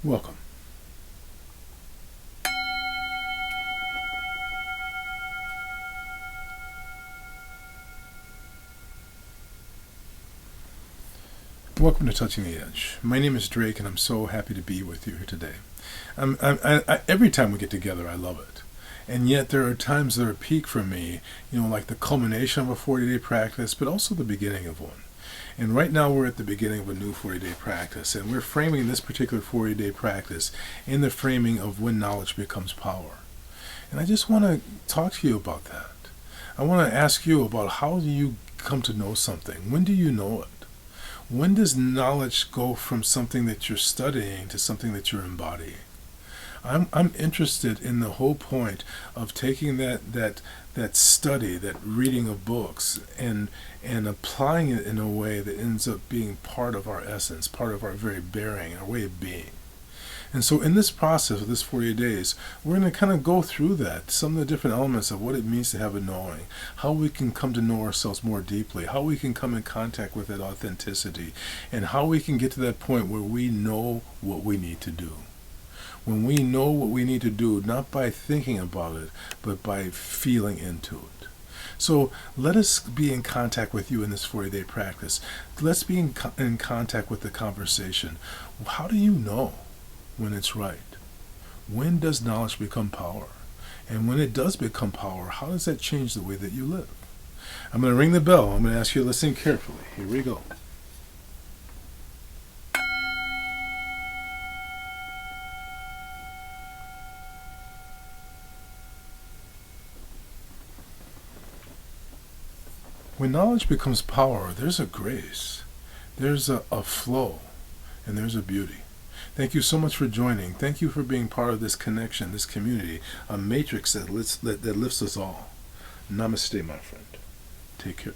Welcome. Welcome to Touching the Edge. My name is Drake, and I'm so happy to be with you here today. Every time we get together, I love it. And yet there are times that are peak for me, like the culmination of a 40-day practice, but also the beginning of one. And right now we're at the beginning of a new 40-day practice, and we're framing this particular 40-day practice in the framing of when knowledge becomes power. And I just want to talk to you about that. I want to ask you about how do you come to know something? When do you know it? When does knowledge go from something that you're studying to something that you're embodying? I'm interested in the whole point of taking that study, that reading of books, and applying it in a way that ends up being part of our essence, part of our very bearing, our way of being. And so in this process of this 40 days, we're going to kind of go through that, some of the different elements of what it means to have a knowing, how we can come to know ourselves more deeply, how we can come in contact with that authenticity, and how we can get to that point where we know what we need to do. When we know what we need to do, not by thinking about it, but by feeling into it. So let us be in contact with you in this 40-day practice. Let's be in contact with the conversation. How do you know when it's right? When does knowledge become power? And when it does become power, how does that change the way that you live? I'm going to ring the bell. I'm going to ask you to listen carefully. Here we go. When knowledge becomes power, there's a grace, there's a flow, and there's a beauty. Thank you so much for joining. Thank you for being part of this connection, this community, a matrix that lifts us all. Namaste, my friend. Take care.